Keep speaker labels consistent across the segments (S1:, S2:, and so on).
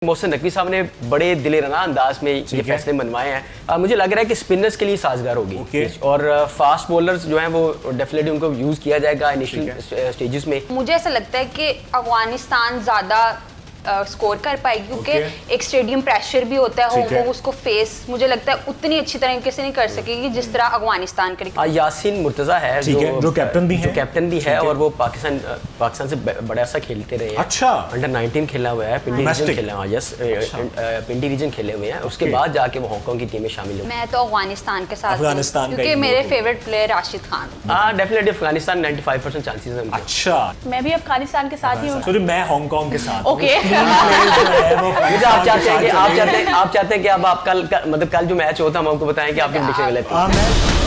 S1: मोहसिन नकवी साहब ने बड़े दिलेराना अंदाज में ये फैसले मनवाए हैं। मुझे लग रहा है कि स्पिनर्स के लिए साजगार होगी और फास्ट बॉलर्स जो हैं वो डेफिनेटली उनको यूज़ किया जाएगा इनिशियल स्टेजेस में।
S2: मुझे ऐसा लगता है कि अफगानिस्तान ज़्यादा स्कोर कर पाएगी क्योंकि एक स्टेडियम प्रेशर भी होता है। हांगकांग उसको फेस मुझे लगता है उतनी अच्छी तरीके से नहीं कर सकेगी जिस तरह अफगानिस्तान करेगी।
S1: यासीन मुर्तज़ा है जो कैप्टन भी है और वो पाकिस्तान से बड़ा सा खेलते रहे हैं।
S3: अच्छा,
S1: अंडर 19 खेला हुआ है, पिंडी रीजन खेला हुआ है। यस, पिंडी रीजन खेले हुए हैं। उसके बाद जाके वो हांगकांग की टीम में शामिल हुए।
S2: मैं तो अफगानिस्तान के साथ क्योंकि मेरे favourite player Rashid Khan.
S1: Definitely Afghanistan 95% chances हैं।
S3: अच्छा,
S4: मैं भी अफगानिस्तान के साथ ही हूं।
S3: सॉरी, मैं हांगकांग के साथ।
S4: ओके,
S1: मुझे आप चाहते हैं कि अब आप कल जो मैच होता है हम आपको बताएं कि आपकी प्रेडिक्शन गलत थी।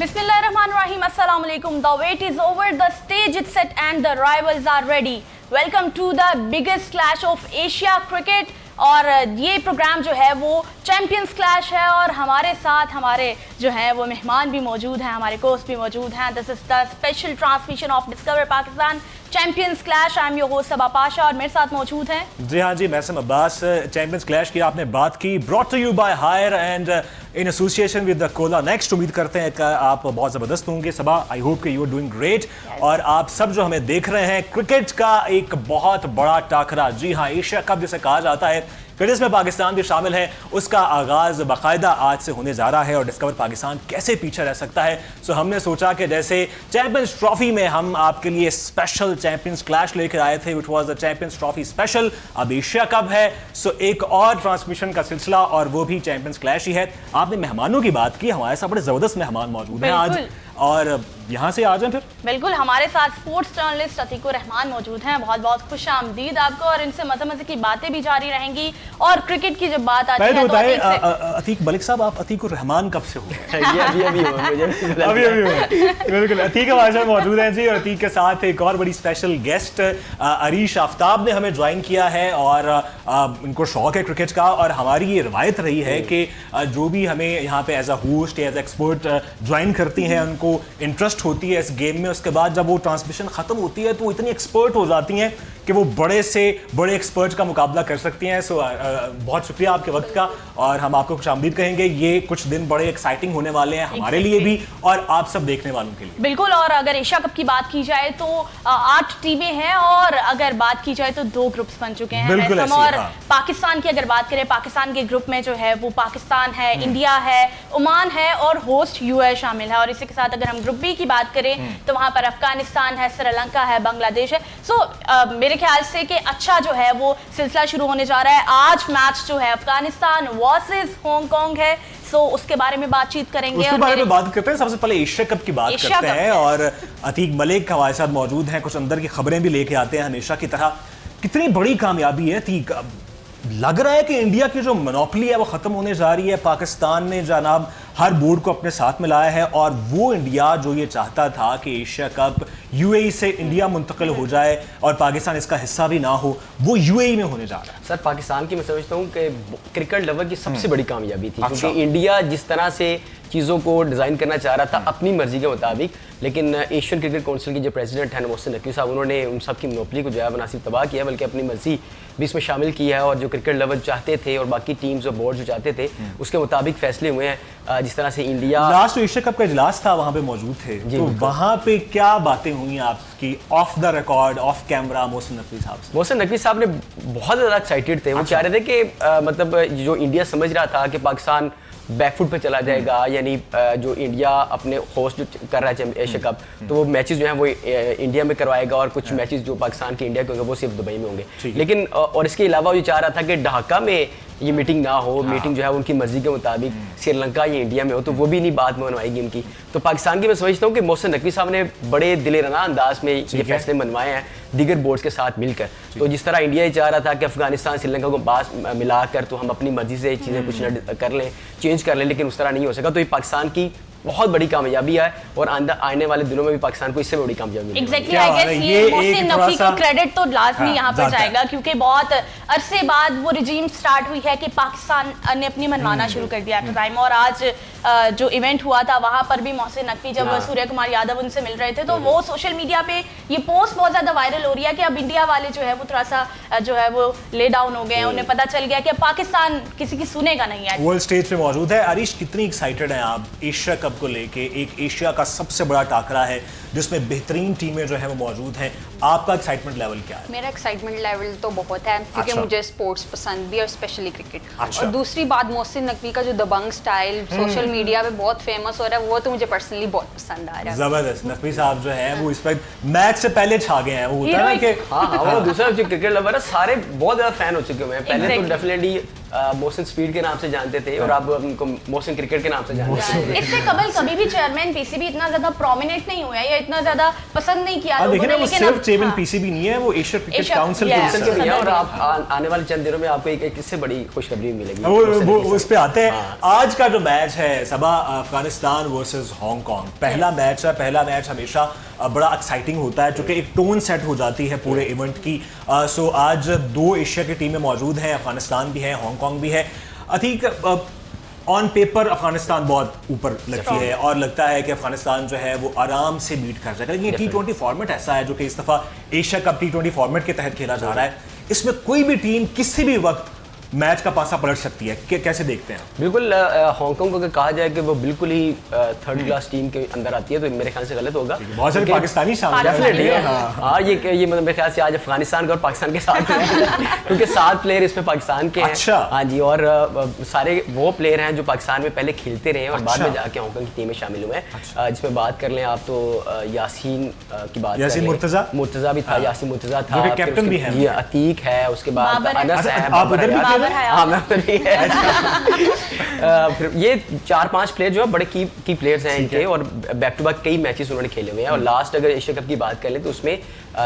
S4: Bismillahirrahmanirrahim. Assalamu alaikum. The wait is over, the stage is set and the rivals are ready. Welcome to the biggest clash of Asia cricket. और ये प्रोग्राम जो है वो चैंपियंस क्लैश है और हमारे साथ हमारे जो हैं वो मेहमान भी मौजूद हैं, हमारे कोच भी मौजूद हैं। This is the special transmission of discover Pakistan champions clash. I am your host Saba Pasha और मेरे साथ मौजूद हैं
S3: जी हाँ जी, मैं सम अब्बास। चैंपियंस क्लैश की आपने बात की, brought to you by Haier and in association with the cola next. उम्मीद करते हैं कि आप बहुत ज़बरदस्त होंगे सबा। आई होप कि यू आर डूइंग ग्रेट। और आप सब जो हमें देख रहे हैं, क्रिकेट का एक बहुत बड़ा टाकरा, जी हाँ, एशिया कप जिसे कहा जाता है, फिर इसमें पाकिस्तान भी शामिल है, उसका आगाज बाकायदा आज से होने जा रहा है। और डिस्कवर पाकिस्तान कैसे पीछे रह सकता है। सो हमने सोचा कि जैसे चैंपियंस ट्रॉफी में हम आपके लिए स्पेशल चैंपियंस क्लैश लेकर आए थे, which was the champions trophy special. अब एशिया कप है, सो एक और ट्रांसमिशन का सिलसिला और वो भी चैंपियंस क्लैश ही है। आपने मेहमानों की बात की, हमारे साथ बड़े जबरदस्त मेहमान मौजूद हैं आज, और यहाँ से आ जाएं फिर।
S4: बिल्कुल, हमारे साथ स्पोर्ट्स जर्नलिस्ट अतीक रहमान मौजूद हैं। बहुत बहुत खुश आमदीद आपको, और इनसे मजे मजे की बातें भी जारी रहेंगी। और क्रिकेट की जब बात आती है तो
S3: अतीक मलिक साहब, आप अतीक रहमान कब से हो गए?
S1: अभी
S3: बिल्कुल, अतीक हमारे साथ मौजूद हैं जी। और अतीक के साथ एक और बड़ी स्पेशल गेस्ट अरीश आफ्ताब ने हमें ज्वाइन किया है। और इनको शौक है क्रिकेट का, और हमारी ये रवायत रही है कि जो भी हमें यहाँ पे as a host as expert join करती हैं, उनको इंटरेस्ट होती है इस गेम में। उसके बाद जब वो ट्रांसमिशन खत्म होती है तो वो इतनी एक्सपर्ट हो जाती हैं कि वो बड़े से बड़े एक्सपर्ट का मुकाबला कर सकती हैं। सो बहुत शुक्रिया आपके वक्त का, और हम आपको खुशामदीद कहेंगे। ये कुछ दिन बड़े एक्साइटिंग होने वाले हैं हमारे लिए भी और आप सब देखने वालों के लिए।
S4: बिल्कुल, और अगर एशिया कप की बात की जाए तो 8 टीमें हैं, और अगर बात की जाए तो 2 ग्रुप्स बन चुके हैं। और पाकिस्तान की अगर बात करें, पाकिस्तान के ग्रुप में जो है वो पाकिस्तान है, इंडिया है, ओमान है और होस्ट यूएई शामिल है। और इसी के साथ अगर हम ग्रुप बी की बात करें तो वहां पर अफगानिस्तान है, श्रीलंका है, बांग्लादेश है। सो मेरे ख्याल से कि अच्छा जो है वो सिलसिला शुरू होने जा रहा है। आज मैच जो है अफगानिस्तान वर्सेस हांगकांग है, सो उसके बारे में बातचीत करेंगे।
S3: उसके बारे में बात करते हैं। सबसे पहले एशिया कप की बात करते हैं, और अतीक मलिक हमारे साथ मौजूद हैं। कुछ अंदर की खबरें भी लेके आते हैं हमेशा की तरह। कितनी बड़ी कामयाबी है अतीक, लग रहा है कि इंडिया की जो मोनोपोली है वो खत्म होने जा रही है। पाकिस्तान ने जनाब हर बोर्ड को अपने साथ मिलाया है, और वो इंडिया जो ये चाहता था कि एशिया कप यूएई से इंडिया मुंतकिल हो जाए और पाकिस्तान इसका हिस्सा भी ना हो, वो यूएई में होने जा रहा है।
S1: सर, पाकिस्तान की मैं समझता हूँ कि क्रिकेट लवर की सबसे बड़ी कामयाबी थी। अच्छा। क्योंकि इंडिया जिस तरह से चीज़ों को डिज़ाइन करना चाह रहा था अपनी मर्जी के मुताबिक, लेकिन एशियन क्रिकेट काउंसिल के जो प्रेसिडेंट हैं मोहसिन नकवी साहब, उन्होंने उन सब की मोनोपोली को जो है ना सिर्फ तबाह किया बल्कि अपनी मर्जी भी इसमें शामिल की है। और जो क्रिकेट लवर चाहते थे और बाकी टीम्स और बोर्ड जो चाहते थे उसके मुताबिक फैसले हुए हैं। जिस तरह से इंडिया
S3: लास्ट एशिया कप का इजलास था, वहाँ पे मौजूद थे, तो वहाँ पे क्या बातें हुई आपकी of the record, of camera Mohsin Naqvi साहब से?
S1: मोहसिन नकवी साहब ने बहुत ज़्यादा एक्साइटेड थे। वो चाह रहे थे कि मतलब जो इंडिया समझ रहा था कि पाकिस्तान बैकफुट पे चला जाएगा, यानी जो इंडिया अपने होस्ट जो कर रहा है एशिया कप, तो वो मैचेस जो हैं वो इंडिया में करवाएगा और कुछ मैचेस जो पाकिस्तान के इंडिया के होंगे वो सिर्फ दुबई में होंगे। लेकिन और इसके अलावा वो चाह रहा था कि ढाका में ये मीटिंग ना हो, मीटिंग जो है उनकी मर्जी के मुताबिक श्रीलंका या इंडिया में हो, तो वो भी नहीं बात मनवाएगी उनकी। तो पाकिस्तान की मैं समझता हूँ कि मोहसिन नकवी साहब ने बड़े दिलेराना अंदाज में ये फैसले मनवाए हैं दीगर बोर्ड्स के साथ मिलकर। तो जिस तरह इंडिया ये चाह रहा था कि अफगानिस्तान श्रीलंका को पास मिलाकर तो हम अपनी मर्जी से चीज़ें कुछ कर लें, चेंज कर लें, लेकिन उस तरह नहीं हो सका। तो ये पाकिस्तान की बहुत बड़ी कामयाबी है और आने वाले दिनों में भी पाकिस्तान को इससे बड़ी कामयाबी मिलेगी।
S4: एग्जैक्टली, आई गेस ये मोहसिन नकवी को क्रेडिट तो लाजमी यहाँ पर जाएगा, क्योंकि बहुत अरसे बाद वो रिजीम स्टार्ट हुई है कि पाकिस्तान ने अपनी मनवाना शुरू कर दिया एट टाइम। और आज जो इवेंट हुआ था वहां पर भी मोहसिन नकवी जब सूर्य कुमार यादव उनसे मिल रहे थे, तो वो सोशल मीडिया पे ये पोस्ट बहुत ज्यादा वायरल हो रही है कि अब इंडिया वाले जो है वो थोड़ा सा जो है वो ले डाउन हो गए हैं। उन्हें पता चल गया कि अब पाकिस्तान किसी की सुनेगा नहीं है।
S3: वर्ल्ड स्टेज पे मौजूद है। अरीश, कितनी एक्साइटेड हैं आप एशिया कप को लेके? एक एशिया का सबसे बड़ा टाकरा है जिसमें बेहतरीन टीमें जो है वो मौजूद हैं। आपका एक्साइटमेंट लेवल क्या है?
S2: मेरा एक्साइटमेंट लेवल तो बहुत है, क्योंकि
S3: अच्छा।
S2: मुझे स्पोर्ट्स पसंद भी और स्पेशली क्रिकेट।
S3: अच्छा।
S2: और दूसरी बात, मोहसिन नकवी का जो दबंग स्टाइल सोशल मीडिया पे बहुत फेमस हो रहा है, वो तो मुझे पर्सनली बहुत पसंद आ रहा है।
S3: जबरदस्त। नकवी साहब जो है वो इस वक्त मैच से पहले छा गए हैं। वो होता है ना कि
S1: हाँ, वो दूसरा जो क्रिकेट लवर है सारे बहुत ज्यादा फैन हो चुके हुए हैं। पहले तो डेफिनेटली मोहसिन स्पीड के नाम से जानते थे और अब उनको मोहसिन क्रिकेट के नाम से जानते हैं।
S4: इससे कबल कभी भी चेयरमैन पीसीबी इतना ज्यादा प्रोमिनेंट नहीं हुआ है या इतना ज्यादा पसंद नहीं किया लोगों ने,
S3: वो
S4: लेकिन
S3: सिर्फ चेयरमैन पीसीबी नहीं है, वो एशिया क्रिकेट काउंसिल के
S1: के भी
S3: हिस्सा
S1: है।
S3: है।
S1: और आप आने वाले चंद दिनों में आपको एक इससे बड़ी खुशखबरी मिलेगी।
S3: वो उस पे आते हैं। आज का जो मैच है सबा, अफगानिस्तान वर्सेस हांगकांग, पहला मैच है। पहला मैच हमेशा बड़ा एक्साइटिंग होता है, चूंकि एक टोन सेट हो जाती है पूरे इवेंट की। सो आज दो एशिया की टीमें मौजूद हैं, अफगानिस्तान भी है, हांगकांग भी है। अतीक, ऑन पेपर अफगानिस्तान बहुत ऊपर लगती है और लगता है कि अफगानिस्तान जो है वो आराम से बीट कर जाएगा, लेकिन T20 फॉर्मेट ऐसा है जो कि इस दफा एशिया कप T20 फॉर्मेट के तहत खेला जा रहा है। इसमें कोई भी टीम किसी भी वक्त मैच का पासा पलट सकती है। कैसे देखते हैं?
S1: बिल्कुल, हांगकांग को अगर कहा जाए कि वो बिल्कुल ही थर्ड क्लास टीम के अंदर आती है तो मेरे ख्याल से गलत होगा।
S3: बहुत सारे पाकिस्तानी शामिल हैं।
S1: डेफिनेटली हाँ, ये मतलब मेरे ख्याल से आज अफगानिस्तान का और पाकिस्तान के साथ क्योंकि 7 प्लेयर इसमें पाकिस्तान के हैं।
S3: अच्छा।
S1: हाँ जी, और सारे वो प्लेयर हैं जो पाकिस्तान में पहले खेलते रहे हैं और बाद में जाके हांगकांग की टीम में शामिल हुए हैं। जिसमें बात कर लें आप तो यासीन की बात,
S3: यासीन
S1: मुर्तजा भी था, यासीन मुर्तजा था,
S3: जो कि कैप्टन भी है।
S1: जी, अतीक है, उसके बाद अनस है,
S3: आप उधर भी
S1: हाँ, मैं उधर ही है। फिर ये 4-5 प्लेयर जो है बड़े की प्लेयर्स हैं इनके, और बैक टू बैक कई मैचेस उन्होंने खेले हुए हैं। और लास्ट अगर एशिया कप की बात कर लें तो उसमें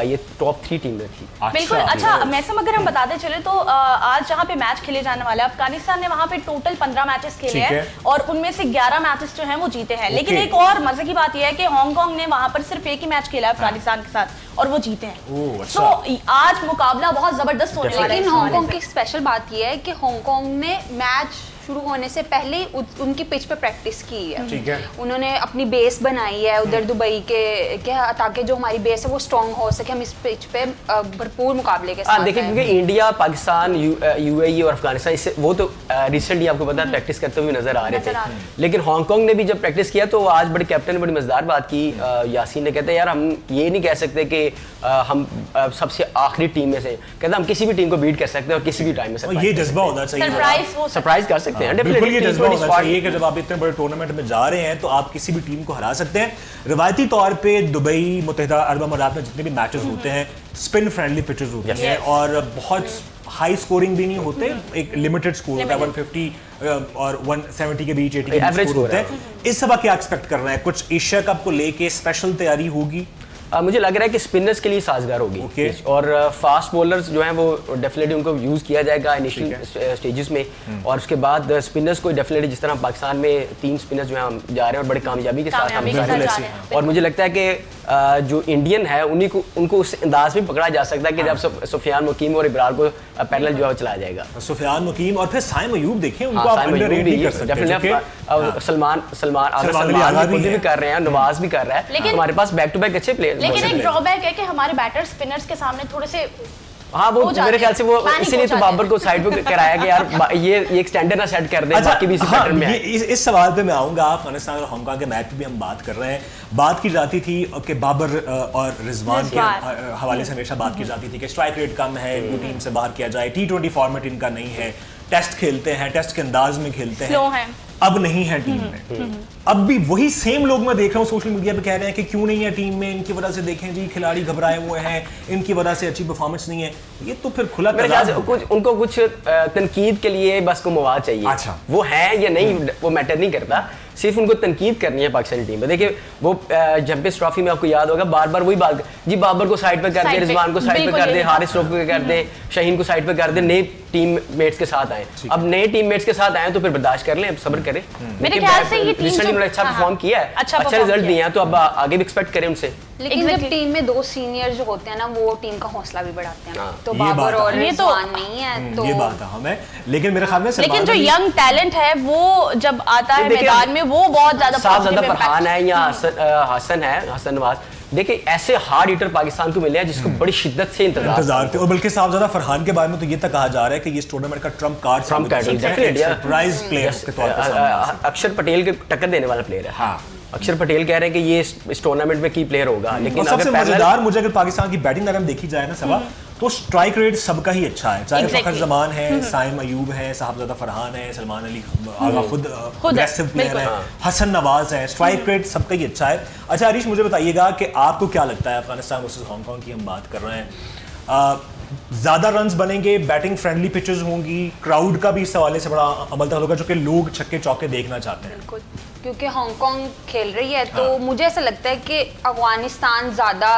S1: ये टॉप 3 टीम में थी।
S4: बिल्कुल। अच्छा, मैसम अगर हम बताते चले तो आज जहाँ पे मैच खेले जाने वाला है, अफगानिस्तान ने वहाँ पे टोटल 15 मैचेस खेले हैं और उनमें से 11 मैचेस जो हैं वो जीते हैं। लेकिन एक और मजे की बात यह है कि हांगकांग ने वहाँ पर सिर्फ एक ही मैच खेला है अफगानिस्तान के साथ और वो जीते हैं। तो आज मुकाबला बहुत जबरदस्त होने वाला है।
S2: लेकिन हांगकांग की स्पेशल बात यह है कि हांगकांग ने मैच शुरू होने से पहले ही उनकी पिच पे प्रैक्टिस की है।
S3: ठीक है।
S2: उन्होंने अपनी बेस बनाई है उधर दुबई के, क्या, ताकि जो हमारी बेस है वो स्ट्रांग हो सके, हम इस पिच पे भरपूर मुकाबले के साथ।
S1: देखिए, क्योंकि इंडिया, पाकिस्तान, यूएई और अफगानिस्तान इससे वो तो रिसेंटली आपको पता है प्रैक्टिस करते हुए नजर आ रहे थे। लेकिन हांगकांग ने भी जब प्रैक्टिस किया तो आज बड़े कैप्टन ने बड़ी मजेदार बात की। यासीन ने कहते हैं यार हम ये नहीं कह सकते कि हम सबसे आखिरी टीम में से, कहते हम किसी भी टीम को बीट कर सकते हैं और किसी भी टाइम में
S3: ये जज्बा होना चाहिए,
S1: सरप्राइज कर सकते हैं।
S3: बिल्कुल ये जज्बा होना चाहिए कि जब आप इतने बड़े टूर्नामेंट में जा रहे हैं तो आप किसी भी टीम को हरा सकते हैं। रिवायती तौर पे दुबई, मुत्तहिदा अरब अमीरात में जितने भी मैचेस होते हैं स्पिन फ्रेंडली पिचेस होती हैं और बहुत हाई स्कोरिंग भी नहीं होते, एक लिमिटेड स्कोर होता है 150 और 170 के बीच, 80 के बीच स्कोर होते हैं। इस सब क्या एक्सपेक्ट कर रहे हैं? कुछ एशिया कप को लेके स्पेशल तैयारी होगी?
S1: मुझे लग रहा है कि स्पिनर्स के लिए साजगार होगी और फास्ट बॉलर्स जो हैं वो डेफिनेटली उनको यूज़ किया जाएगा इनिशियल स्टेजेस में और उसके बाद स्पिनर्स को डेफिनेटली, जिस तरह पाकिस्तान में 3 स्पिनर्स जो हैं हम जा रहे हैं और बड़ी कामयाबी के साथ हम जा रहे हैं। और मुझे लगता है कि जो इंडियन है उनको उस अंदाज में पकड़ा जा सकता है कि जब सुफियान मुकीम और इब्रार को पैरेलल जो है चलाया जाएगा।
S3: सुफियान मुकीम और फिर साइम अयूब देखें, उनको आप अंडररेट नहीं कर सकते।
S1: सलमान भी कर रहे हैं, नवाज भी कर रहा है, हमारे पास बैक टू बैक अच्छे प्लेयर।
S4: लेकिन एक ड्रॉबैक है कि हमारे बैटर स्पिनर्स के सामने थोड़े से
S1: हाँ, वो मेरे ख्याल से वो इसीलिए तो बाबर को साइड पे कराया कि यार ये एक स्टैंडर्ड ना सेट कर दे। अच्छा, बाकी भी इसी पैटर्न में है।
S3: इस सवाल पे मैं आऊंगा। अफगानिस्तान और हांगकांग के मैच पे भी हम बात कर रहे हैं। बात की जाती थी कि बाबर और रिजवान के हवाले से हमेशा बात की जाती थी कि स्ट्राइक रेट कम है, इनको टीम से बाहर किया जाए, T20 फॉर्मेट इनका नहीं है, टेस्ट खेलते हैं, टेस्ट के अंदाज में खेलते हैं, अब नहीं है टीम में। अब भी वही सेम लोग मैं देख रहा हूँ सोशल मीडिया पे कह रहे हैं कि क्यों नहीं है टीम में, इनकी वजह से देखें जी खिलाड़ी घबराए हुए हैं, इनकी वजह से अच्छी परफॉर्मेंस नहीं है। ये तो फिर खुला
S1: उनको कुछ तनकीद के लिए बस को मवाद चाहिए।
S3: अच्छा।
S1: वो है या नहीं वो मैटर नहीं करता, सिर्फ उनको तनकीद करनी है पाकिस्तानी टीम में। देखिए वो चैंपियंस ट्रॉफी में आपको याद होगा बार बार वही बात, जी बाबर को साइड पे कर दे, रिजवान को साइड पे कर दे, हारिस रऊफ को कर दे, शाहीन को साइड पे कर दे, नई टीम मेट्स के साथ आए, अब नए टीम मेट्स के साथ आए तो फिर बर्दाश्त कर लें, अब सब्र करें।
S4: मेरे ख्याल से ये टीम
S1: रिसेंटली उन्होंने अच्छा परफॉर्म किया है, अच्छा रिजल्ट दिए हैं, तो अब आगे भी एक्सपेक्ट करें उनसे।
S2: लेकिन जब टीम में 2 सीनियर जो होते हैं ना, वो टीम का हौसला भी बढ़ाते हैं। तो
S3: ये
S2: बाबर
S3: बात
S2: और
S3: है।
S2: रिजवान नहीं है तो
S3: ये बात है हमें, लेकिन मेरे ख्याल में
S4: लेकिन जो यंग टैलेंट है वो जब आता है मैदान में वो बहुत ज्यादा
S1: फरहान है या हसन है, हसन नवाज, देखिए ऐसे हार्ड हिटर पाकिस्तान को मिले हैं जिसको बड़ी शिद्दत से इंतजार
S3: थे। और बल्कि साहब ज्यादा फरहान के बारे में तो ये तक कहा जा रहा है कि ये इस टूर्नामेंट का ट्रम्प कार्ड सरप्राइज प्लेयर के तौर पर
S1: अक्षर पटेल के टक्कर देने वाला प्लेयर है। हाँ, अक्षर पटेल कह रहे हैं कि ये इस टूर्नामेंट में की प्लेयर होगा। लेकिन
S3: सबसे मजेदार मुझे अगर पाकिस्तान की बैटिंग अगर देखी जाए ना सबा, तो स्ट्राइक रेट सबका ही अच्छा है, चाहे फखर जमान है, साइम अयूब है, साहबजादा फरहान है, सलमान अली आगा खुद अग्रेसिव प्लेयर है, हसन नवाज है, स्ट्राइक रेट सबका ही अच्छा है। अच्छा अरीश, मुझे बताइएगा कि आपको क्या लगता है, अफगानिस्तान वर्सेस हांगकांग की हम बात कर रहे हैं, ज्यादा रन्स बनेंगे, बैटिंग फ्रेंडली पिचेस होंगी, क्राउड का भी इस हवाले से बड़ा अमल होगा जो कि लोग छक्के चौके देखना चाहते हैं?
S2: बिल्कुल, क्योंकि हांगकांग खेल रही है तो मुझे ऐसा लगता है कि अफगानिस्तान ज्यादा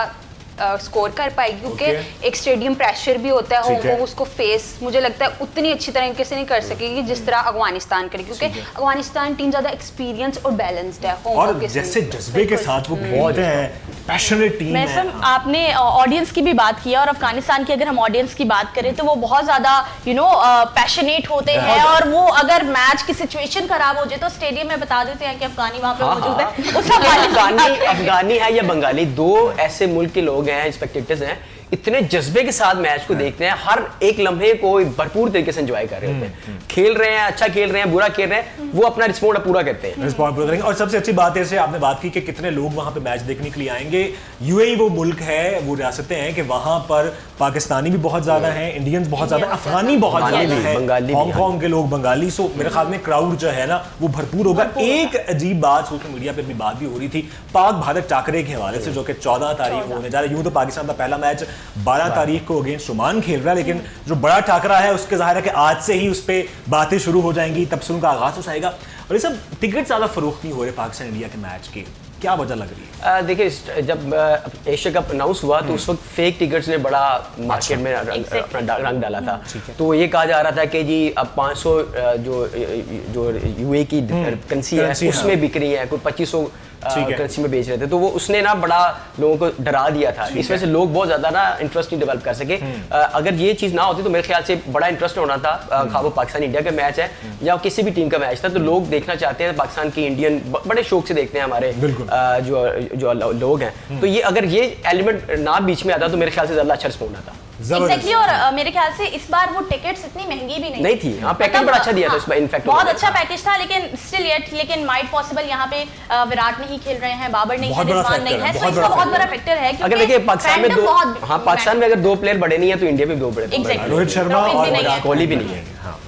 S2: स्कोर कर पाएगी, क्योंकि एक स्टेडियम प्रेशर भी होता है, हांगकांग उसको फेस मुझे लगता है उतनी अच्छी तरीके से नहीं कर सकेगी जिस तरह अफगानिस्तान करेगी, क्योंकि अफगानिस्तान टीम ज्यादा एक्सपीरियंस और बैलेंस्ड है।
S3: और जैसे जज्बे के साथ वो खेलते हैं, पैशनेट टीम है।
S4: आपने ऑडियंस की भी बात की और अफगानिस्तान की अगर हम ऑडियंस की बात करें तो वो बहुत ज्यादा पैशनेट होते हैं, और वो अगर मैच की सिचुएशन खराब हो जाए तो स्टेडियम में बता देते हैं कि अफगानी वहां पे मौजूद है।
S1: अफगानी है या बंगाली, 2 ऐसे मुल्क के लोग हैं, स्पेक्टेटर्स हैं, इतने जज्बे के साथ मैच को देखते हैं, हर एक लम्हे को भरपूर तरीके से एंजॉय कर रहे होते हैं, खेल रहे हैं, अच्छा खेल रहे हैं, बुरा खेल रहे हैं, वो अपना रिस्पॉन्ड पूरा करते हैं,
S3: रिस्पॉन्ड पूरा करेंगे। और सबसे अच्छी बात है, जैसे आपने बात की कि कितने लोग वहां पे मैच देखने के लिए आएंगे, यूएई वो मुल्क है, वो रियासतें हैं कि वहां पर पाकिस्तानी भी बहुत ज्यादा हैं, इंडियंस बहुत ज्यादा, अफगानी बहुत ज्यादा है, हांगकांग के लोग बंगाली, सो मेरे ख्याल में क्राउड जो है ना वो भरपूर होगा। एक अजीब बात सोशल मीडिया पे भी बात भी हो रही थी पाक भारत टाकरे के हवाले से, जो कि 14 तारीख को होने जा रहा है। यूं तो पाकिस्तान का पहला मैच 12 तारीख को अगेंस्ट ओमान खेल रहा है, लेकिन जो बड़ा टाकरा है उसके जाहिर है कि आज से ही उस पर बातें शुरू हो जाएंगी, तब से उनका आगाज हो जाएगा। और ये सब टिकट ज्यादा फरोख्त नहीं हो रहे पाकिस्तान इंडिया के मैच के, क्या वजह लग रही है?
S1: देखिए, जब एशिया कप अनाउंस हुआ तो उस वक्त फेक टिकट्स ने बड़ा मार्केट में रंग डाला था। तो ये कहा जा रहा था कि जी अब 500 जो यूए की करेंसी है उसमें बिक रही है, कोई 2500 करेंसी में बेच रहे थे, तो वो उसने ना बड़ा लोगों को डरा दिया था, इस वजह से लोग बहुत ज्यादा ना इंटरेस्ट नहीं डेवलप कर सके। अगर ये चीज ना होती तो मेरे ख्याल से बड़ा इंटरेस्ट होना था, खा वो पाकिस्तान इंडिया का मैच है या किसी भी टीम का मैच था, तो लोग देखना चाहते हैं पाकिस्तान की, इंडियन बड़े शौक से देखते हैं हमारे जो लोग हैं। तो ये अगर ये एलिमेंट ना बीच में आता तो मेरे ख्याल से ज्यादा अच्छा रिस्पॉन्ड आता।
S4: Exactly, और मेरे ख्याल से इस बार वो टिकट्स इतनी महंगी भी नहीं
S1: थी। हाँ, पैकेज बड़ा अच्छा दिया था इस बार, इनफैक्ट
S4: बहुत अच्छा पैकेज था, लेकिन स्टिल येट, लेकिन माइट पॉसिबल यहाँ पे विराट नहीं खेल रहे हैं, बाबर नहीं है, रिजवान नहीं है, तो इसका बहुत बड़ा फैक्टर है।
S1: अगर देखिए पाकिस्तान में पाकिस्तान में अगर 2 प्लेयर बड़े नहीं है तो इंडिया में 2 बड़े,
S3: रोहित शर्मा और
S1: कोहली भी नहीं है।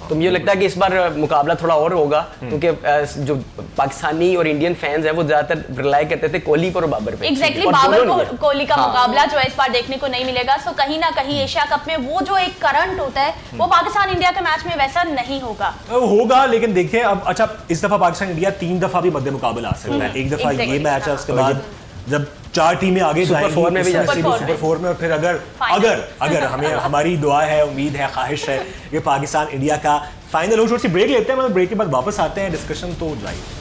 S1: तो मुझे लगता है कि इस बार मुकाबला थोड़ा और होगा, क्योंकि जो पाकिस्तानी और इंडियन फैंस हैं वो ज्यादातर रिलाई करते थे कोहली पर और बाबर पे।
S4: एग्जैक्टली, बाबर को कोहली का मुकाबला जो इस बार देखने को नहीं मिलेगा। सो कहीं ना कहीं एशिया कप में वो जो एक करंट होता है वो पाकिस्तान इंडिया के मैच में वैसा नहीं होगा।
S3: लेकिन देखिए अब अच्छा, इस दफा पाकिस्तान इंडिया 3 दफा भी मध्य मुकाबला आ सकता है। एक दफा ये मैच है, उसके बाद जब 4 टीमें आगे
S1: सुपर 4 में भी
S3: सुपर 4 में, और फिर अगर हमें हमारी दुआ है, उम्मीद है, ख्वाहिश है कि पाकिस्तान इंडिया का फाइनल हो। छोटी सी ब्रेक लेते हैं, मतलब ब्रेक के बाद वापस आते हैं, डिस्कशन तो जाएगी।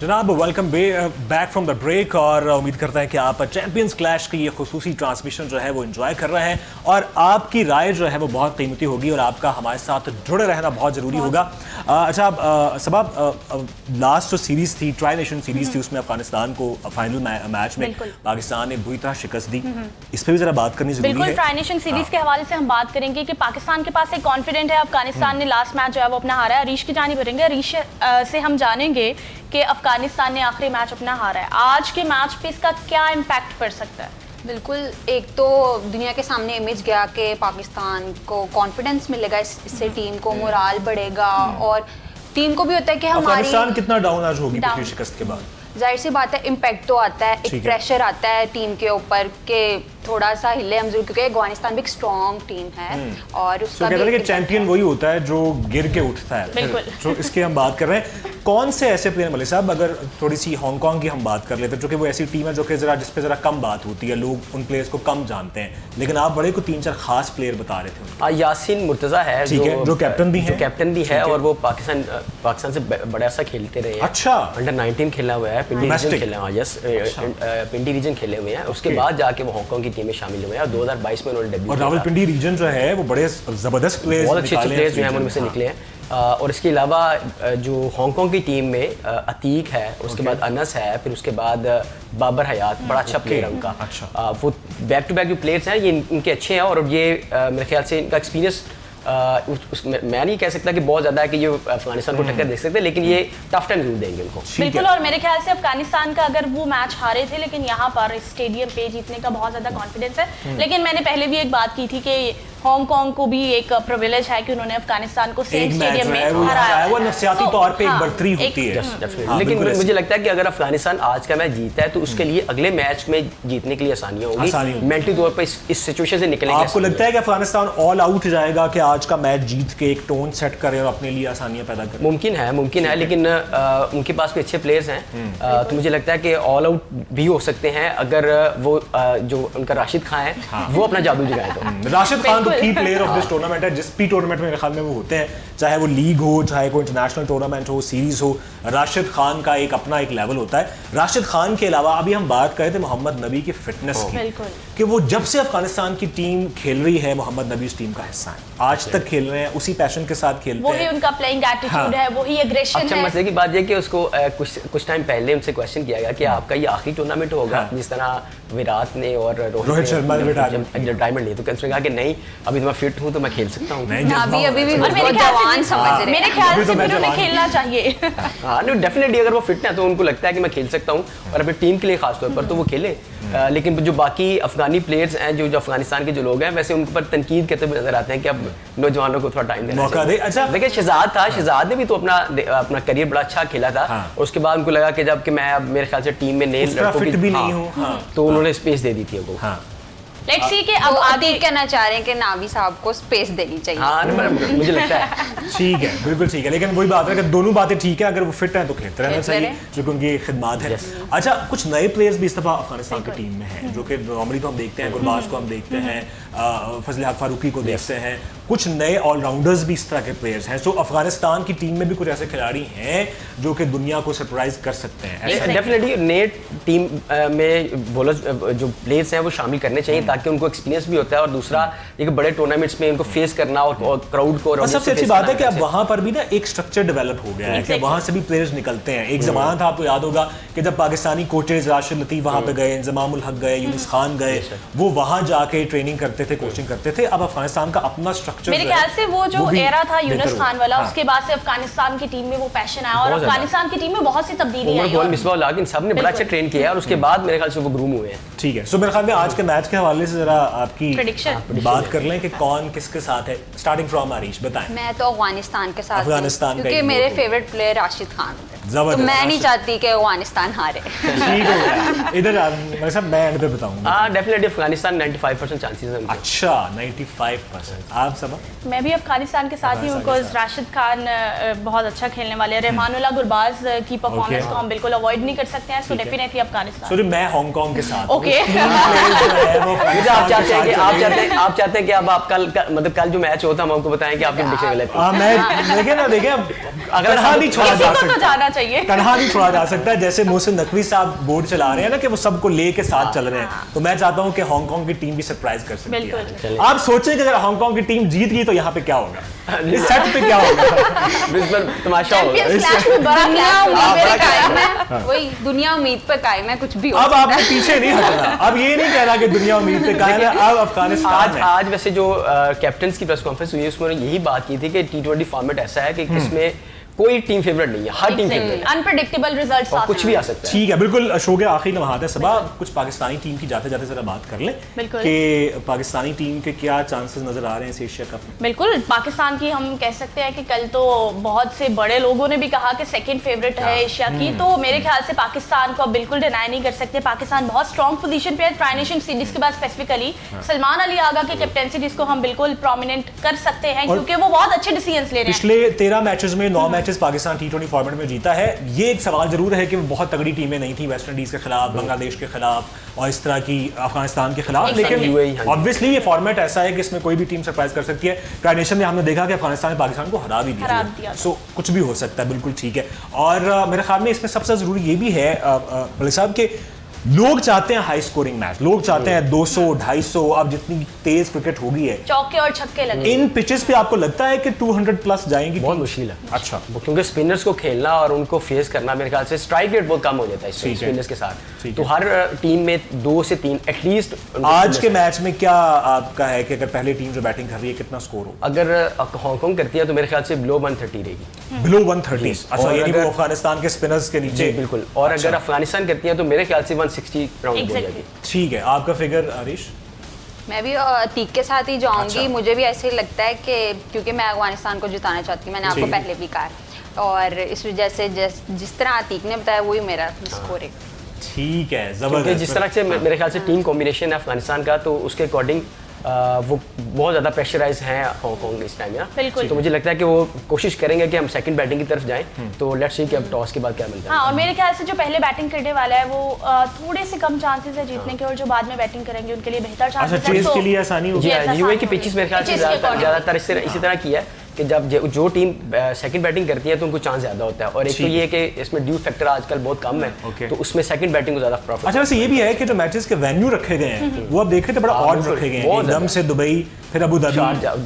S3: जनाब welcome back from the break, और उम्मीद करता है कि आप चैंपियंस क्लैश की ये खुसूसी ट्रांसमिशन जो है वो एंजॉय कर रहे हैं, और आपकी राय जो है वो बहुत कीमती होगी और आपका हमारे साथ जुड़े रहना बहुत ज़रूरी होगा। अच्छा सबब लास्ट जो सीरीज थी, ट्राई नेशन सीरीज थी, उसमें अफगानिस्तान को फाइनल मैच में पाकिस्तान ने बुरी तरह शिकस्त दी। इस पर भी जरा बात करनी जरूरी है।
S4: बिल्कुल, ट्राई नेशन सीरीज के हवाले से हम बात करेंगे कि पाकिस्तान के पास एक कॉन्फिडेंट है। अफगानिस्तान ने लास्ट मैच जो है वो अपना हारा है। अरीश की जानिब भरेंगे, अरीश से हम जानेंगे कि अफगानिस्तान ने आखिरी मैच अपना हारा है, आज के मैच पे इसका क्या इम्पैक्ट पड़ सकता है?
S2: बिल्कुल, एक तो दुनिया के सामने इमेज गया कि पाकिस्तान को कॉन्फिडेंस मिलेगा, इससे टीम को मोराल बढ़ेगा और टीम को भी होता है कि हमारी
S3: अफगानिस्तान कितना डाउन आज होगी पिछली शिकस्त के बाद?
S2: जाहिर सी बात है इम्पैक्ट तो आता है, एक प्रेशर आता है टीम के ऊपर कि थोड़ा सा हिले हम जरूर, क्योंकि अफगानिस्तान भी एक स्ट्रॉन्ग टीम है और उसका
S3: कहते हैं कि चैंपियन वही होता है जो गिर के उठता है।
S4: बिल्कुल।
S3: तो इसके हम बात कर रहे हैं, कौन से ऐसे प्लेयर मलिक साहब, अगर थोड़ी सी हांगकांग की हम बात कर लेते हैं, जो कि वो ऐसी टीम है जो कि जरा जिस पे जरा कम बात होती है, लोग उन प्लेयर्स को कम जानते हैं, लेकिन आप बड़े को 3-4 खास प्लेयर बता रहे थे।
S1: यासीन मुर्तज़ा है
S3: जो कैप्टन भी है,
S1: और वो पाकिस्तान से बड़ा सा खेलते रहे हैं।
S3: अच्छा,
S1: अंडर 19 खेला हुआ है, पिंडी रीजन खेला हुआ है। यस, पिंडी रीजन खेले हुए हैं। उसके बाद जाके वो हांगकांग की टीम में शामिल हुए हैं और 2022 में उन्होंने डेब्यू किया।
S3: और रावलपिंडी रीजन जो है वो बड़े जबरदस्त प्लेयर्स,
S1: बहुत अच्छे प्लेयर्स जो हैं उनमें से निकले हैं। और इसके अलावा जो हांगकांग की टीम में अतीक है, उसके बाद अनस है, फिर उसके बाद बाबर हयात, बड़ा अच्छा प्लेयर है उनका।
S3: अच्छा।
S1: वो बैक टू बैक जो प्लेयर्स हैं ये इनके अच्छे हैं और ये मेरे ख्याल से इनका एक्सपीरियंस मैं नहीं कह सकता कि बहुत ज़्यादा है कि ये अफगानिस्तान को टक्कर दे सकते, लेकिन ये टफ टाइम जरूर देंगे उनको।
S4: बिल्कुल, और मेरे ख्याल से अफगानिस्तान का अगर वो मैच हारे थे, लेकिन यहाँ पर स्टेडियम पे जीतने का बहुत ज़्यादा कॉन्फिडेंस है। लेकिन मैंने पहले भी एक बात की थी कि हांगकांग को भी एक प्रिविलेज है कि उन्होंने अफगानिस्तान को सेम स्टेडियम में हराया।
S3: वो नफसियाती तौर पे एक बढ़तरी होती है।
S1: लेकिन मुझे लगता है कि अगर अफगानिस्तान आज का मैच जीता है तो उसके लिए अगले मैच में जीतने के लिए आसानियां होंगी, मेंटली तौर पर इस सिचुएशन से निकलेंगे।
S3: आपको लगता है कि अफगानिस्तान ऑल आउट जाएगा कि आज का मैच जीत के एक टोन सेट करे और अपने लिए आसानियां पैदा करे?
S1: मुमकिन है, लेकिन उनके पास भी अच्छे प्लेयर्स हैं। तो मुझे लगता है कि ऑल आउट भी हो सकते हैं अगर वो जो उनका राशिद खान है वो अपना जादू जगाए तो।
S3: राशिद खान तो की प्लेयर ऑफ दिस टूर्नामेंट है। जिस भी टूर्नामेंट में मेरे ख्याल में वो होते हैं, चाहे वो लीग हो, चाहे कोई इंटरनेशनल टूर्नामेंट हो, सीरीज हो, राशिद खान का एक अपना एक लेवल होता है। राशिद खान के अलावा अभी हम बात कर रहे थे मोहम्मद नबी की फिटनेस की, कि वो जब से अफगानिस्तान की टीम खेल रही है, मोहम्मद नबी उस टीम का हिस्सा है, आज तक खेल रहे हैं, उसी पैशन के साथ खेलते हैं।
S4: वही उनका प्लेइंग एटीट्यूड है, वही एग्रेशन है।
S1: अच्छा, मसले की बात ये कि उसको कुछ टाइम पहले उनसे क्वेश्चन किया गया कि आपका ये आखिरी टूर्नामेंट होगा, जिस तरह विराट ने और
S3: रोहित शर्मा ने
S1: रिटायरमेंट ली, तो कंसर्न कहा कि नहीं, अभी तो मैं फिट हूँ तो मैं खेल सकता हूँ।
S2: अभी भी
S4: जवान समझ रहे हैं। मेरे ख्याल से उन्हें खेलना चाहिए।
S1: हाँ, डेफिनेटली अगर वो फिट है तो उनको लगता है कि मैं खेल सकता हूँ और अपनी टीम के लिए खासतौर पर तो वो खेले। लेकिन जो बाकी अफगानी प्लेयर्स हैं, जो अफगानिस्तान के जो लोग हैं, वैसे उन पर तनकीद करते हुए नजर आते हैं कि अब नौजवानों को थोड़ा टाइम देना चाहिए।
S3: अच्छा,
S1: देखिए शहजाद ने भी तो अपना करियर बड़ा अच्छा खेला था। उसके बाद उनको लगा कि जब कि मैं अब मेरे ख्याल से टीम में नहीं हूँ, तो उन्होंने स्पेस दे दी थी उनको।
S4: लेट्स सी कि अब
S2: आदिल कहना चाह रहे हैं कि नावी साहब को स्पेस देनी चाहिए।
S1: हाँ, मुझे लगता है
S3: ठीक है, बिल्कुल ठीक है, लेकिन वही बात है कि दोनों बातें ठीक है, अगर वो फिट हैं तो खेलते रहना चाहिए, जो कि उनकी खिदमत है। अच्छा, कुछ नए प्लेयर्स भी इस दफा अफगानिस्तान की टीम में हैं, जो कि नॉर्मली तो हम देखते हैं, गुरबाज को हम देखते हैं, फजल हक फारूकी को देखते हैं, कुछ नए ऑलराउंडर्स भी इस तरह के प्लेयर्स हैं। सो अफगानिस्तान की टीम में भी कुछ ऐसे खिलाड़ी हैं जो कि दुनिया को सरप्राइज कर सकते हैं।
S1: डेफिनेटली नए टीम में बॉलर्स जो प्लेयर्स हैं वो शामिल करने चाहिए, ताकि उनको एक्सपीरियंस भी होता है और दूसरा एक बड़े टूर्नामेंट्स में उनको फेस करना और क्राउड को।
S3: और सबसे अच्छी बात है कि अब वहाँ पर भी ना एक स्ट्रक्चर डेवलप हो गया है कि वहाँ से भी प्लेयर्स निकलते हैं। एक जमाना था, आपको याद होगा कि जब पाकिस्तानी कोचेज राशिद लतीफ़ वहाँ पे गए, इंजमामुल हक गए, यूनुस खान गए, वो वहाँ जाके ट्रेनिंग करते थे, कोचिंग करते थे। अब अफगानिस्तान का अपना स्ट्रक्चर,
S4: मेरे ख्याल से वो जो एरा था यूनुस खान वाला, उसके बाद से अफगानिस्तान की टीम में वो पैशन आया और अफगानिस्तान की टीम में बहुत सी तब्दीली आई है।
S1: मिसबाह-उल-हक सब ने बड़ा अच्छा ट्रेन किया और उसके बाद मेरे ख्याल से वो ग्रूम हुए हैं।
S3: ठीक है, सो मेरे ख्याल में आज के मैच के हवाले से जरा आपकी
S4: प्रेडिक्शन
S3: बात कर लें कि कौन किसके साथ है। स्टार्टिंग फ्रॉम आरिश, बताएं।
S2: मैं तो अफगानिस्तान के साथ,
S3: क्योंकि
S2: मेरे फेवरेट प्लेयर राशिद खान है, तो मैं नहीं चाहती कि अफगानिस्तान हारे।
S3: ठीक हो गया, इधर मैं सब मैं एंड पे बताऊंगा।
S1: हां, डेफिनेटली अफगानिस्तान 95% चांसेस हैं उनके।
S3: अच्छा, 95%। आप सब?
S4: मैं भी अफगानिस्तान के साथ ही हूं, बिकॉज़ राशिद खान बहुत अच्छा खेलने वाले हैं। रहमानुल्लाह गुरबाज की परफॉर्मेंस को हम बिल्कुल अवॉइड नहीं कर सकते हैं, सो डेफिनेटली अफगानिस्तान।
S3: सॉरी, मैं हांगकांग के साथ।
S4: ओके,
S1: आप चाहते हैं कि अब आप कल मतलब कल जो मैच होता है हम आपको बताएं कि आपकी प्रेडिक्शन गलत
S3: है। मैं देखिए अगर नहीं छोड़ा जा सकता,
S4: जाना चाहिए,
S3: तनहा नहीं छोड़ा जा सकता। जैसे मोहसिन नकवी साहब बोर्ड चला रहे हैं ना कि वो सबको लेके साथ चल रहे हैं, तो मैं चाहता हूं कि हांगकांग की टीम भी सरप्राइज कर सकती है। आप सोचें कि अगर हांगकांग की टीम जीत गई तो यहाँ पे क्या होगा, इस सेट पे क्या होगा?
S1: तमाशा होगा।
S2: चैंपियंस क्लैश में बड़ा दुनिया उम्मीद पे कायम है, वही दुनिया उम्मीद पे कायम है, कुछ भी हो
S3: अब आपने पीछे नहीं हटना, अब ये नहीं कहना कि दुनिया उम्मीद पे कायम है, अब अफगानिस्तान है।
S1: आज वैसे जो कैप्टन की प्रेस कॉन्फ्रेंस हुई उसमें यही बात की थी कि T20 फॉर्मेट ऐसा है कि इसमें कोई टीम फेवरेट नहीं है, हर टीम फेवरेट है,
S4: अनप्रेडिक्टेबल रिजल्ट्स
S1: और कुछ भी आ सकता है।
S3: ठीक है, बिल्कुल शो के आखिरी लम्हात है सबा, कुछ पाकिस्तानी टीम की जाते जाते जरा बात कर लें कि पाकिस्तानी टीम के क्या चांसेस नजर आ रहे हैं इस एशिया कप में।
S4: बिल्कुल, पाकिस्तान की हम कह सकते हैं कि कल तो बहुत से बड़े लोगों ने भी कहा कि सेकंड फेवरेट है एशिया की, तो मेरे ख्याल से पाकिस्तान को अब बिल्कुल डिनाई नहीं कर सकते। पाकिस्तान बहुत स्ट्रॉन्ग पोजीशन पे है, ट्राई नेशन सीरीज के बाद स्पेसिफिकली सलमान अली आगा की कैप्टेंसी जिसको हम बिल्कुल प्रोमिनेंट कर सकते हैं क्योंकि वो बहुत अच्छे डिसीजंस ले रहे हैं।
S3: पिछले 13 मैचेस में 9 मैचेस पाकिस्तान T20 फॉर्मेट में जीता है। ये एक सवाल जरूर है कि वो बहुत तगड़ी टीमें नहीं थी, वेस्ट इंडीज के खिलाफ, बांग्लादेश के खिलाफ और इस तरह की अफगानिस्तान के खिलाफ, लेकिन ऑब्वियसली ये फॉर्मेट ऐसा है कि इसमें कोई भी टीम सरप्राइज कर सकती है। ट्राई नेशन में हमने देखा कि अफगानिस्तान ने पाकिस्तान को हरा भी दिया, सो कुछ भी हो सकता है, बिल्कुल ठीक है। और मेरे ख्याल में इसमें सबसे जरूरी ये भी है मलिक साहब के लोग चाहते हैं हाई स्कोरिंग मैच, लोग चाहते हैं 200 250, अब जितनी तेज क्रिकेट हो गई है,
S4: चौके और छक्के लगे।
S3: इन पिचेस पे आपको लगता है कि 200 प्लस जाएंगी?
S1: बहुत मुश्किल है।
S3: अच्छा,
S1: क्योंकि स्पिनर्स को खेलना और उनको फेस करना मेरे ख्याल से स्ट्राइक रेट बहुत कम हो जाता है स्पिनर्स के साथ, तो हर टीम में 2 से 3 एटलीस्ट।
S3: आज के मैच में क्या आपका है कि अगर पहले टीम जो बैटिंग कर रही है कितना स्कोर हो?
S1: अगर हांगकांग करती है तो मेरे ख्याल से बिलो 130 रहेगी।
S3: बिलो 130? अच्छा, यानी वो अफगानिस्तान के स्पिनर्स के नीचे?
S1: बिल्कुल। और अगर अफगानिस्तान करती है तो मेरे ख्याल से 160 राउंड हो जाएगी।
S3: ठीक है, आपका फिगर आरिश?
S2: मैं भी अतीक के साथ ही जाऊंगी।
S3: अच्छा।
S2: मुझे भी ऐसे ही लगता है कि क्योंकि मैं अफगानिस्तान को जिताना चाहती हूँ, मैंने आपको पहले भी कहा, और इस वजह से जिस तरह अतीक ने बताया वही मेरा स्कोर है।
S3: ठीक है, जबरदस्त।
S1: जिस तरह से मेरे ख्याल से टीम कॉम्बिनेशन है अफगानिस्तान का, तो उसके अकॉर्डिंग वो बहुत ज़्यादा प्रेशराइज हैं हांगकांग इस टाइम यहाँ, तो मुझे लगता है कि वो कोशिश करेंगे कि हम सेकंड बैटिंग की तरफ जाएं, तो लेट्स सी कि अब टॉस के बाद क्या मिलता है।
S4: हाँ, और मेरे ख्याल से जो पहले बैटिंग करने वाला है वो थोड़े से कम चांसेस है जीतने के, और जो बाद में बैटिंग करेंगे उनके लिए बेहतर चांसेस है।
S3: चेस के लिए आसानी होगी।
S1: यूएई की पिचेस मेरे ख्याल से ज़्यादातर इसी तरह की है कि जब जो टीम सेकंड बैटिंग करती है तो उनको चांस ज्यादा होता है, और एक तो ये है कि इसमें ड्यू फैक्टर आजकल बहुत कम है, तो उसमें सेकंड बैटिंग को ज्यादा प्रॉफिट।
S3: अच्छा, वैसे ये भी है कि जो मैचेस के वेन्यू रखे गए हैं वो अब देखे तो बड़ा ऑड रखे गए हैं, एकदम से दुबई, फिर अबू धाबी,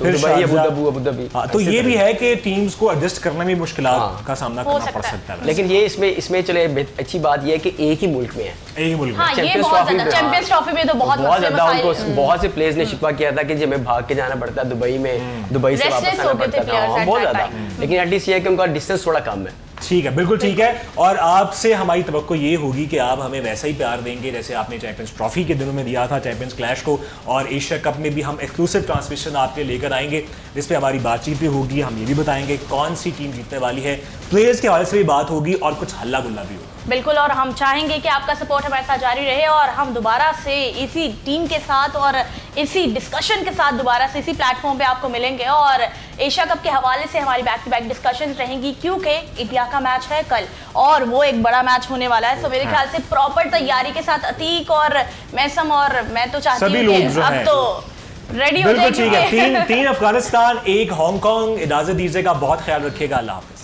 S3: फिर
S1: अबू धाबी।
S3: तो ये भी है कि टीम्स को एडजस्ट करने में मुश्किलात का सामना करना पड़ सकता है।
S1: लेकिन ये इसमें चले अच्छी बात ये है कि एक ही मुल्क में है,
S3: एक ही मुल्क में।
S4: चैंपियंस ट्रॉफी में तो बहुत
S1: ज्यादा उनको बहुत से प्लेयर्स ने शिकवा किया था कि हमें भाग के जाना पड़ता है दुबई में, दुबई से वापस आना पड़ता था, बहुत ज्यादा। लेकिन एटलीस्ट ये है कि उनका डिस्टेंस थोड़ा कम है।
S3: ठीक है, बिल्कुल ठीक है। और आपसे हमारी तवक्को ये होगी कि आप हमें वैसा ही प्यार देंगे जैसे आपने चैंपियंस ट्रॉफी के दिनों में दिया था चैंपियंस क्लैश को, और एशिया कप में भी हम एक्सक्लूसिव ट्रांसमिशन आपके लेकर आएंगे, जिस पे हमारी बातचीत भी होगी, हम ये भी बताएंगे कौन सी टीम जीतने वाली है, प्लेयर्स के हवाले से भी बात होगी और कुछ हल्ला गुल्ला भी होगा।
S4: बिल्कुल, और हम चाहेंगे कि आपका सपोर्ट हमारे साथ जारी रहे, और हम दोबारा से इसी टीम के साथ और इसी डिस्कशन के साथ दोबारा से इसी प्लेटफॉर्म पे आपको मिलेंगे, और एशिया कप के हवाले से हमारी बैक टू बैक डिस्कशन रहेंगी क्योंकि इंडिया का मैच है कल और वो एक बड़ा मैच होने वाला है। सो मेरे ख्याल से प्रॉपर तैयारी के साथ अतीक और मैसम और मैं तो चाहती हूँ कि अब तो रेडी हो जाएंगे।
S3: बिल्कुल ठीक है, 3 अफगानिस्तान, 1 हांगकांग। इजाजत दीजिएगा, बहुत ख्याल रखिएगा, अल्लाह हाफ़िज़।